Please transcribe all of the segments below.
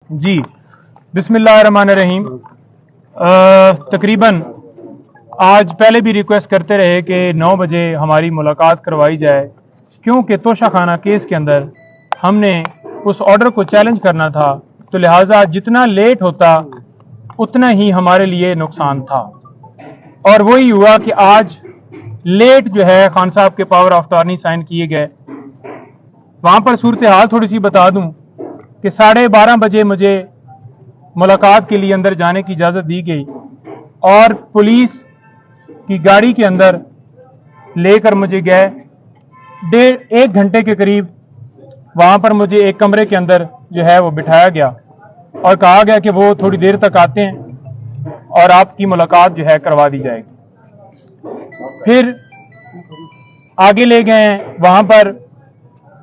जी, बिस्मिल्लाहिर्रहमानिर्रहीम। तकरीबन आज पहले भी रिक्वेस्ट करते रहे कि 9 बजे हमारी मुलाकात करवाई जाए, क्योंकि तोशाखाना केस के अंदर हमने उस ऑर्डर को चैलेंज करना था, तो लिहाजा जितना लेट होता उतना ही हमारे लिए नुकसान था। और वही हुआ कि आज लेट जो है खान साहब के पावर ऑफ अटॉर्नी साइन किए गए। वहाँ पर सूरत हाल थोड़ी सी बता दूं कि 12:30 बजे मुझे मुलाकात के लिए अंदर जाने की इजाज़त दी गई और पुलिस की गाड़ी के अंदर लेकर मुझे गए। 1.5 घंटे के करीब वहाँ पर मुझे एक कमरे के अंदर जो है वो बिठाया गया और कहा गया कि वो थोड़ी देर तक आते हैं और आपकी मुलाकात जो है करवा दी जाएगी। फिर आगे ले गए, वहाँ पर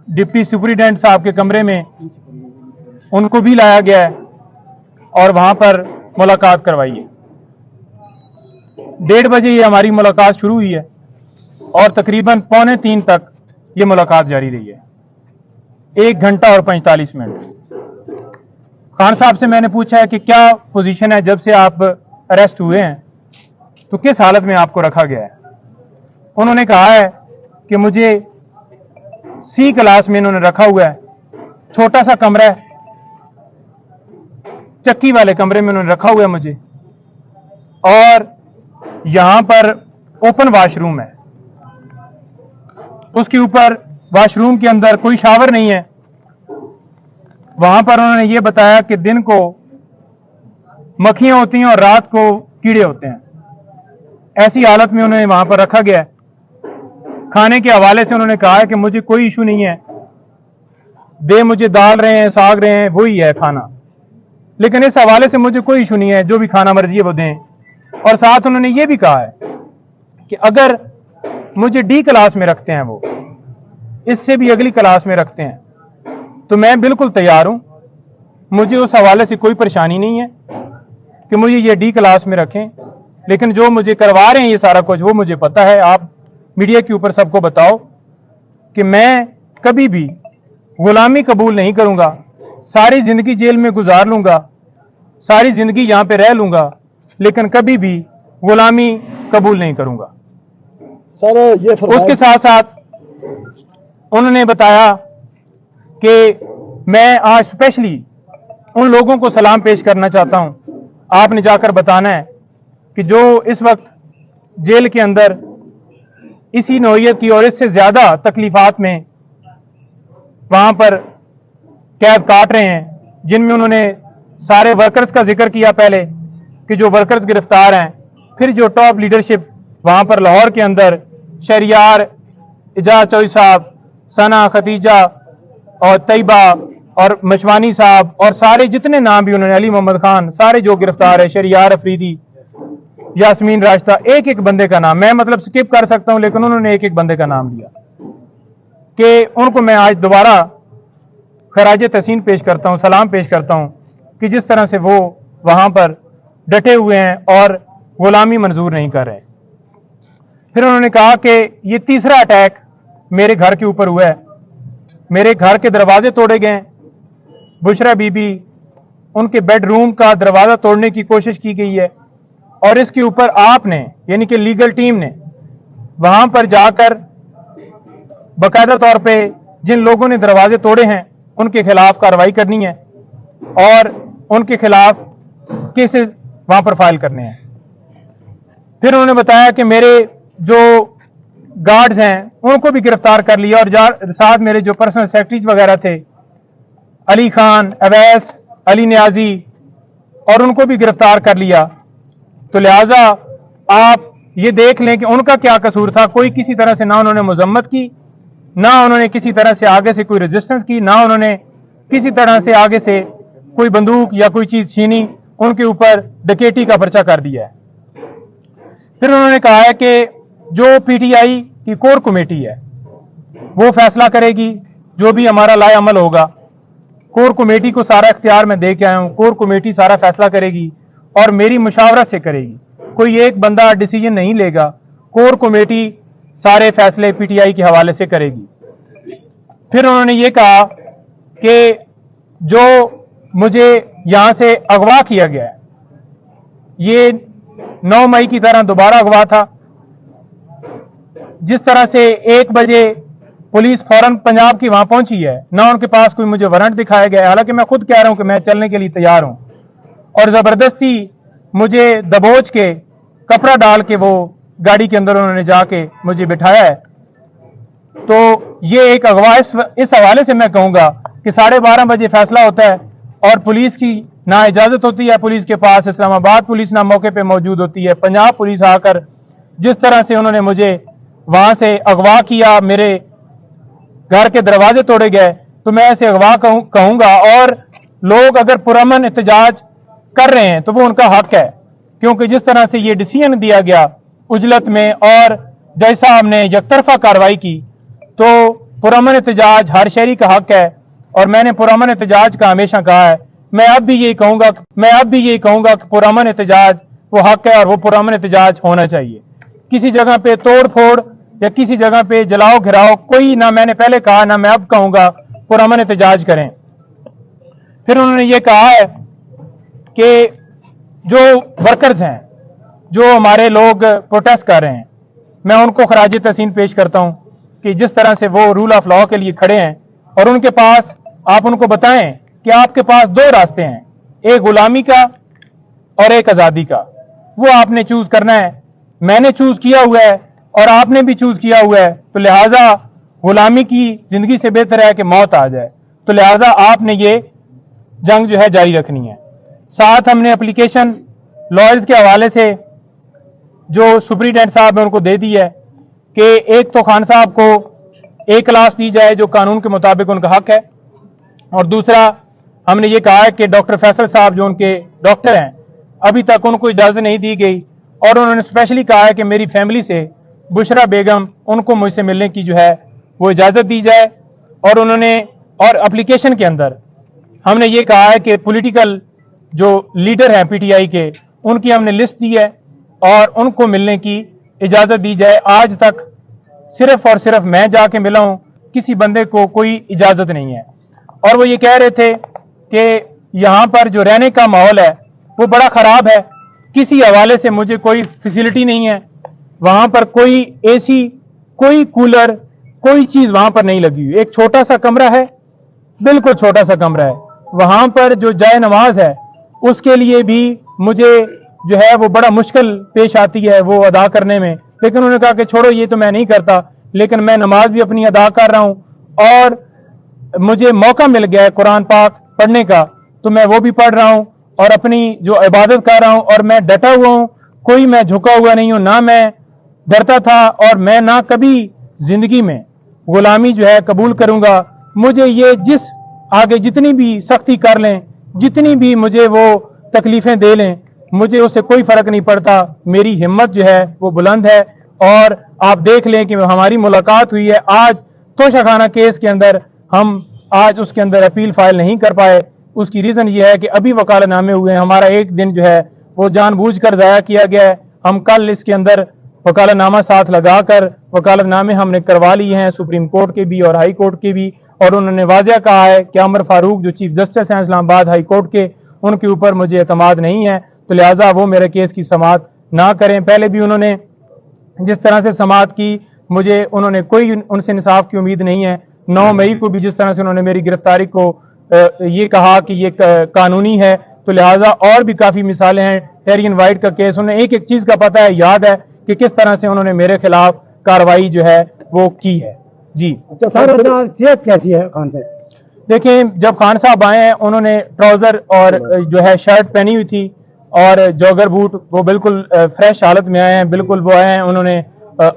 डिप्टी सुपरिटेंडेंट साहब के कमरे में उनको भी लाया गया है और वहां पर मुलाकात करवाई है। 1:30 बजे ये हमारी मुलाकात शुरू हुई है और तकरीबन 2:45 तक ये मुलाकात जारी रही है, 1 घंटा और 45 मिनट। खान साहब से मैंने पूछा है कि क्या पोजीशन है जब से आप अरेस्ट हुए हैं, तो किस हालत में आपको रखा गया है। उन्होंने कहा है कि मुझे सी क्लास में इन्होंने रखा हुआ है, छोटा सा कमरा है, चक्की वाले कमरे में उन्होंने रखा हुआ है मुझे, और यहां पर ओपन वॉशरूम है, उसके ऊपर वॉशरूम के अंदर कोई शावर नहीं है। वहां पर उन्होंने ये बताया कि दिन को मक्खियां होती हैं और रात को कीड़े होते हैं। ऐसी हालत में उन्हें वहां पर रखा गया है। खाने के हवाले से उन्होंने कहा है कि मुझे कोई इशू नहीं है, दे मुझे दाल रहे हैं, साग रहे हैं, वही है खाना, लेकिन इस हवाले से मुझे कोई इशू नहीं है, जो भी खाना मर्जी है वो दें। और साथ उन्होंने ये भी कहा है कि अगर मुझे डी क्लास में रखते हैं, वो इससे भी अगली क्लास में रखते हैं, तो मैं बिल्कुल तैयार हूं, मुझे उस हवाले से कोई परेशानी नहीं है कि मुझे ये डी क्लास में रखें। लेकिन जो मुझे करवा रहे हैं ये सारा कुछ, वो मुझे पता है। आप मीडिया के ऊपर सबको बताओ कि मैं कभी भी गुलामी कबूल नहीं करूंगा, सारी जिंदगी जेल में गुजार लूंगा, सारी जिंदगी यहां पे रह लूंगा, लेकिन कभी भी गुलामी कबूल नहीं करूंगा। सर ये उसके साथ साथ उन्होंने बताया कि मैं आज स्पेशली उन लोगों को सलाम पेश करना चाहता हूं, आपने जाकर बताना है कि जो इस वक्त जेल के अंदर इसी नौइयत की और इससे ज्यादा तकलीफात में वहां पर कैद काट रहे हैं, जिनमें उन्होंने सारे वर्कर्स का जिक्र किया पहले कि जो वर्कर्स गिरफ्तार हैं, फिर जो टॉप लीडरशिप वहां पर लाहौर के अंदर शहरियार, इजाज चौधरी साहब, सना, खतीजा और तैयबा और मशवानी साहब और सारे जितने नाम भी उन्होंने, अली मोहम्मद खान, सारे जो गिरफ्तार है, शहरियार अफरीदी, यास्मीन राशता, एक एक बंदे का नाम मैं मतलब स्किप कर सकता हूं, लेकिन उन्होंने एक एक बंदे का नाम लिया कि उनको मैं आज दोबारा खराज तहसीन पेश करता हूं, सलाम पेश करता हूं कि जिस तरह से वो वहां पर डटे हुए हैं और गुलामी मंजूर नहीं कर रहे। फिर उन्होंने कहा कि ये तीसरा अटैक मेरे घर के ऊपर हुआ है, मेरे घर के दरवाजे तोड़े गए, बुशरा बीबी, उनके बेडरूम का दरवाजा तोड़ने की कोशिश की गई है, और इसके ऊपर आपने यानी कि लीगल टीम ने वहां पर जाकर बाकायदा तौर पे जिन लोगों ने दरवाजे तोड़े हैं उनके खिलाफ कार्रवाई करनी है और उनके खिलाफ केसेस वहां पर फाइल करने हैं। फिर उन्होंने बताया कि मेरे जो गार्ड्स हैं उनको भी गिरफ्तार कर लिया और साथ मेरे जो पर्सनल सेक्रेटरीज वगैरह थे, अली खान, अवैस, अली नियाजी, और उनको भी गिरफ्तार कर लिया। तो लिहाजा आप ये देख लें कि उनका क्या कसूर था। कोई किसी तरह से ना उन्होंने मजम्मत की, ना उन्होंने किसी तरह से आगे से कोई रेजिस्टेंस की, ना उन्होंने किसी तरह से आगे से कोई बंदूक या कोई चीज छीनी, उनके ऊपर डकैती का पर्चा कर दिया है। फिर उन्होंने कहा है कि जो पीटीआई की कोर कमेटी है वो फैसला करेगी, जो भी हमारा लाए अमल होगा, कोर कमेटी को सारा इख्तियार मैं दे के आया हूं, कोर कमेटी सारा फैसला करेगी और मेरी मुशावरत से करेगी, कोई एक बंदा डिसीजन नहीं लेगा, कोर कमेटी सारे फैसले पीटीआई के हवाले से करेगी। फिर उन्होंने ये कहा कि जो मुझे यहां से अगवा किया गया है। ये 9 मई की तरह दोबारा अगवा था। जिस तरह से 1 बजे पुलिस फौरन पंजाब की वहां पहुंची है, ना उनके पास कोई मुझे वारंट दिखाया गया है, हालांकि मैं खुद कह रहा हूं कि मैं चलने के लिए तैयार हूं, और जबरदस्ती मुझे दबोच के कपड़ा डाल के वो गाड़ी के अंदर उन्होंने जाके मुझे बिठाया है। तो ये एक अगवा इस हवाले से मैं कहूंगा कि 12:30 बजे फैसला होता है और पुलिस की ना इजाजत होती है, पुलिस के पास इस्लामाबाद पुलिस ना मौके पे मौजूद होती है, पंजाब पुलिस आकर जिस तरह से उन्होंने मुझे वहां से अगवा किया, मेरे घर के दरवाजे तोड़े गए, तो मैं ऐसे अगवा कहूंगा। और लोग अगर पुरअमन एहतजाज कर रहे हैं तो वो उनका हक है, क्योंकि जिस तरह से ये डिसीजन दिया गया उजलत में और जज साहब ने यकतरफा कार्रवाई की, तो पुरअमन एहतजाज हर शहरी का हक है। और मैंने पुरअमन एहतजाज का हमेशा कहा है, मैं अब भी यही कहूंगा कि पुरअमन एहतजाज वो हक है और वो पुरअमन एहतजाज होना चाहिए। किसी जगह पे तोड़ फोड़ या किसी जगह पे जलाओ घिराओ कोई ना, मैंने पहले कहा ना मैं अब कहूंगा, पुरअमन एहतजाज करें। फिर उन्होंने ये कहा है कि जो वर्कर्स हैं, जो हमारे लोग प्रोटेस्ट कर रहे हैं, मैं उनको खराज तहसीन पेश करता हूं कि जिस तरह से वो रूल ऑफ लॉ के लिए खड़े हैं, और उनके पास आप उनको बताएं कि आपके पास 2 रास्ते हैं, एक गुलामी का और एक आजादी का। वो आपने चूज करना है। मैंने चूज किया हुआ है और आपने भी चूज किया हुआ है, तो लिहाजा गुलामी की जिंदगी से बेहतर है कि मौत आ जाए, तो लिहाजा आपने ये जंग जो है जारी रखनी है। साथ हमने एप्लीकेशन लॉयर्स के हवाले से जो सुप्रीटेंडेंट साहब ने उनको दे दी है कि एक तो खान साहब को एक क्लास दी जाए जो कानून के मुताबिक उनका हक है, और दूसरा हमने ये कहा है कि डॉक्टर फैसल साहब जो उनके डॉक्टर हैं, अभी तक उनको इजाजत नहीं दी गई, और उन्होंने स्पेशली कहा है कि मेरी फैमिली से बुशरा बेगम उनको मुझसे मिलने की जो है वो इजाजत दी जाए। और उन्होंने और एप्लीकेशन के अंदर हमने ये कहा है कि पॉलिटिकल जो लीडर हैं पीटीआई के, उनकी हमने लिस्ट दी है और उनको मिलने की इजाजत दी जाए। आज तक सिर्फ और सिर्फ मैं जाके मिला हूं, किसी बंदे को कोई इजाजत नहीं है। और वो ये कह रहे थे कि यहां पर जो रहने का माहौल है वो बड़ा खराब है, किसी हवाले से मुझे कोई फैसिलिटी नहीं है, वहां पर कोई एसी, कोई कूलर, कोई चीज वहां पर नहीं लगी हुई। एक छोटा सा कमरा है, बिल्कुल छोटा सा कमरा है। वहां पर जो जाए नमाज है उसके लिए भी मुझे जो है वो बड़ा मुश्किल पेश आती है वो अदा करने में, लेकिन उन्होंने कहा कि छोड़ो ये तो मैं नहीं करता, लेकिन मैं नमाज भी अपनी अदा कर रहा हूं और मुझे मौका मिल गया है कुरान पाक पढ़ने का, तो मैं वो भी पढ़ रहा हूं और अपनी जो इबादत कर रहा हूं, और मैं डटा हुआ हूं, कोई मैं झुका हुआ नहीं हूं, ना मैं डरता था और मैं ना कभी जिंदगी में गुलामी जो है कबूल करूंगा। मुझे ये जिस आगे जितनी भी सख्ती कर लें, जितनी भी मुझे वो तकलीफें दे लें, मुझे उससे कोई फर्क नहीं पड़ता। मेरी हिम्मत जो है वो बुलंद है। और आप देख लें कि हमारी मुलाकात हुई है आज तोशाखाना केस के अंदर, हम आज उसके अंदर अपील फाइल नहीं कर पाए। उसकी रीजन ये है कि अभी वकालतनामे हुए हैं, हमारा एक दिन जो है वो जानबूझकर ज़ाया किया गया है। हम कल इसके अंदर वकालतनामा साथ लगाकर वकालतनामे हमने करवा लिए हैं, सुप्रीम कोर्ट के भी और हाई कोर्ट के भी, और उन्होंने वाज़ह कहा है कि अमर फारूक जो चीफ जस्टिस हैं इस्लामाबाद हाई कोर्ट के, उनके ऊपर मुझे एतमाद नहीं है, तो लिहाजा वो मेरे केस की समाअत ना करें। पहले भी उन्होंने जिस तरह से समाअत की, मुझे उन्होंने कोई उनसे इंसाफ की उम्मीद नहीं है। 9 मई को भी जिस तरह से उन्होंने मेरी गिरफ्तारी को ये कहा कि ये कानूनी है, तो लिहाजा और भी काफ़ी मिसालें हैं। टेरियन वाइट का केस, उन्हें एक एक चीज़ का पता है, याद है कि किस तरह से उन्होंने मेरे खिलाफ कार्रवाई जो है वो की है। जी अच्छा सर, सेहत कैसी है खान साहब? देखें, जब खान साहब आए हैं उन्होंने ट्राउजर और जो है शर्ट पहनी हुई थी और जॉगर बूट, वो बिल्कुल फ्रेश हालत में आए हैं, बिल्कुल वो आए हैं, उन्होंने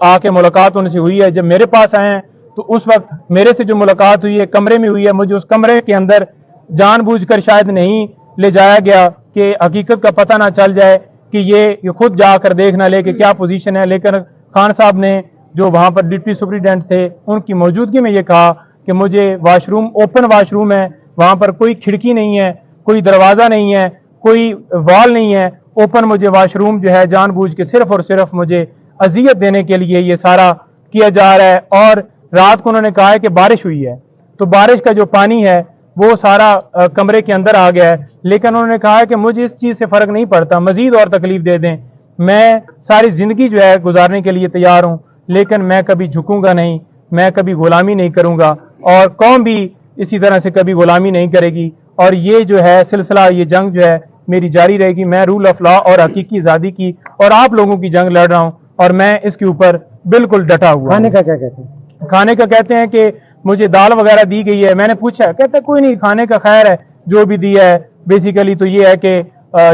आके मुलाकात उनसे हुई है। जब मेरे पास आए हैं तो उस वक्त मेरे से जो मुलाकात हुई है कमरे में हुई है। मुझे उस कमरे के अंदर जानबूझकर शायद नहीं ले जाया गया कि हकीकत का पता ना चल जाए कि ये खुद जाकर देख ना ले कि क्या पोजीशन है, लेकिन खान साहब ने जो वहां पर डिप्टी सुपरिटेंडेंट थे उनकी मौजूदगी में ये कहा कि मुझे वाशरूम, ओपन वाशरूम है, वहां पर कोई खिड़की नहीं है, कोई दरवाजा नहीं है, कोई वॉल नहीं है, ओपन मुझे वाशरूम जो है जानबूझ के सिर्फ और सिर्फ मुझे अजियत देने के लिए ये सारा किया जा रहा है। और रात को उन्होंने कहा है कि बारिश हुई है, तो बारिश का जो पानी है وہ سارا کمرے کے اندر آ گیا ہے، لیکن انہوں نے کہا ہے کہ مجھے اس چیز سے فرق نہیں پڑتا، مزید اور تکلیف دے دیں، میں ساری زندگی جو ہے گزارنے کے لیے تیار ہوں، لیکن میں کبھی جھکوں گا نہیں، میں کبھی غلامی نہیں کروں گا، اور قوم بھی اسی طرح سے کبھی غلامی نہیں کرے گی، اور یہ جو ہے سلسلہ، یہ جنگ جو ہے میری جاری رہے گی۔ میں رول آف لا اور حقیقی آزادی کی اور آپ لوگوں کی جنگ لڑ رہا ہوں، اور میں اس کے اوپر بالکل ڈٹا ہوا ہوں۔ کھانے کا کیا کہتے ہیں؟ کھانے کا کہتے ہیں کہ مجھے دال وغیرہ دی گئی ہے، میں نے پوچھا، کہتے ہیں کوئی نہیں، کھانے کا خیر ہے، جو بھی دیا ہے بیسیکلی تو یہ ہے کہ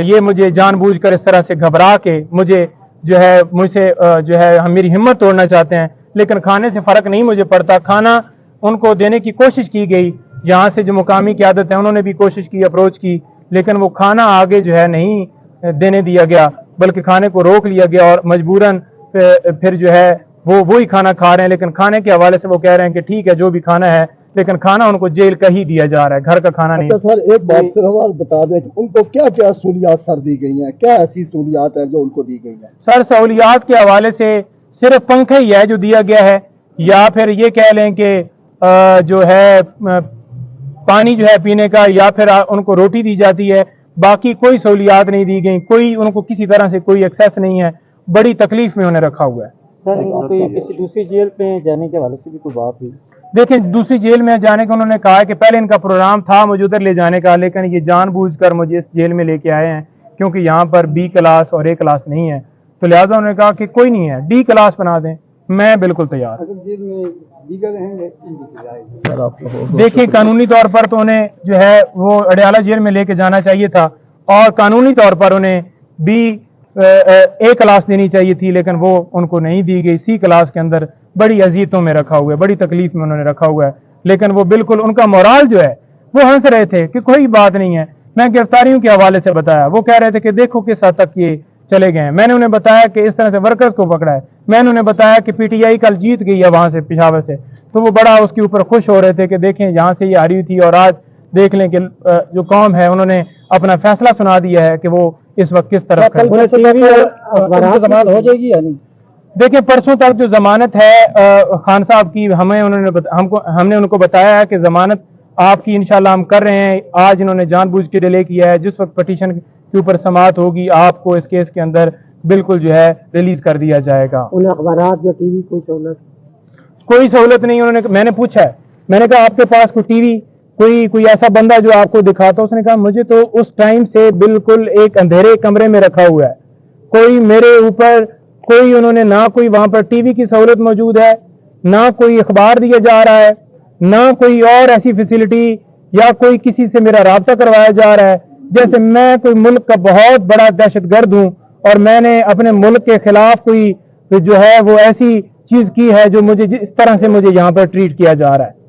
یہ مجھے جان بوجھ کر اس طرح سے گھبرا کے مجھے جو ہے مجھ سے جو ہے ہم میری ہمت توڑنا چاہتے ہیں، لیکن کھانے سے فرق نہیں مجھے پڑتا۔ کھانا ان کو دینے کی کوشش کی گئی، یہاں سے جو مقامی قیادت ہے انہوں نے بھی کوشش کی، اپروچ کی، لیکن وہ کھانا آگے جو ہے نہیں دینے دیا گیا، بلکہ کھانے کو روک لیا گیا، اور مجبوراً پھر جو ہے وہ وہی کھانا کھا رہے ہیں، لیکن کھانے کے حوالے سے وہ کہہ رہے ہیں کہ ٹھیک ہے جو بھی کھانا ہے، لیکن کھانا ان کو جیل کا ہی دیا جا رہا ہے، گھر کا کھانا نہیں۔ اچھا سر، ایک بات صرف آپ بتا دیں کہ ان کو کیا کیا سہولیات سر دی گئی ہیں، کیا ایسی سہولیات ہیں جو ان کو دی گئی ہیں؟ سر سہولیات کے حوالے سے صرف پنکھا ہی ہے جو دیا گیا ہے، یا پھر یہ کہہ لیں کہ جو ہے پانی جو ہے پینے کا، یا پھر ان کو روٹی دی جاتی ہے، باقی کوئی سہولیات نہیں دی گئی، کوئی ان کو کسی طرح سے کوئی ایکسیس نہیں ہے، بڑی تکلیف میں انہیں رکھا ہوا ہے۔ سر ان کو کسی دوسری جیل پہ جانے کے حوالے سے بھی کوئی بات ہوئی؟ دیکھیں دوسری جیل میں جانے کا انہوں نے کہا ہے کہ پہلے ان کا پروگرام تھا مجھے ادھر لے جانے کا، لیکن یہ جان بوجھ کر مجھے اس جیل میں لے کے آئے ہیں، کیونکہ یہاں پر بی کلاس اور اے کلاس نہیں ہے، تو لہٰذا انہوں نے کہا کہ کوئی نہیں ہے، ڈی کلاس بنا دیں، میں بالکل تیار ہوں۔ جیل میں دیگر رہیں گے سر آپ کو دیکھیں قانونی طور پر تو انہیں جو ہے وہ اڈیالہ جیل میں لے کے جانا چاہیے تھا، اور قانونی طور پر انہیں بی اے کلاس دینی چاہیے تھی، لیکن وہ ان کو نہیں دی گئی، سی کلاس کے اندر بڑی اذیتوں میں رکھا ہوا ہے، بڑی تکلیف میں انہوں نے رکھا ہوا ہے، لیکن وہ بالکل ان کا مورال جو ہے وہ ہنس رہے تھے کہ کوئی بات نہیں ہے۔ میں گرفتاریوں کے حوالے سے بتایا، وہ کہہ رہے تھے کہ دیکھو کس حد تک یہ چلے گئے ہیں، میں نے انہیں بتایا کہ اس طرح سے ورکرز کو پکڑا ہے، میں نے انہیں بتایا کہ پی ٹی آئی کل جیت گئی ہے وہاں سے پشاور سے، تو وہ بڑا اس کے اوپر خوش ہو رہے تھے کہ دیکھیں یہاں سے یہ ہاری ہوئی تھی، اور آج دیکھ لیں کہ جو قوم ہے انہوں نے اپنا فیصلہ سنا دیا ہے کہ وہ اس وقت کس طرف کھڑے ہیں۔ ضمانت ہو جائے گی یا نہیں؟ دیکھیں پرسوں تک جو ضمانت ہے خان صاحب کی، ہم نے ان کو بتایا ہے کہ ضمانت آپ کی انشاءاللہ ہم کر رہے ہیں، آج انہوں نے جان بوجھ کے ڈیلے کیا ہے، جس وقت پٹیشن کے اوپر سماعت ہوگی آپ کو اس کیس کے اندر بالکل جو ہے ریلیز کر دیا جائے گا۔ ان اخبارات یا ٹی وی کوئی سہولت نہیں، انہوں نے میں نے پوچھا ہے، میں نے کہا آپ کے پاس کوئی ٹی وی کوئی ایسا بندہ جو آپ کو دکھاتا، اس نے کہا مجھے تو اس ٹائم سے بالکل ایک اندھیرے کمرے میں رکھا ہوا ہے، کوئی میرے اوپر کوئی انہوں نے نہ کوئی وہاں پر ٹی وی کی سہولت موجود ہے، نہ کوئی اخبار دیا جا رہا ہے، نہ کوئی اور ایسی فیسلٹی، یا کوئی کسی سے میرا رابطہ کروایا جا رہا ہے جیسے میں کوئی ملک کا بہت بڑا دہشت گرد ہوں اور میں نے اپنے ملک کے خلاف کوئی جو ہے وہ ایسی چیز کی ہے جو مجھے اس طرح سے مجھے یہاں پر ٹریٹ کیا جا رہا ہے۔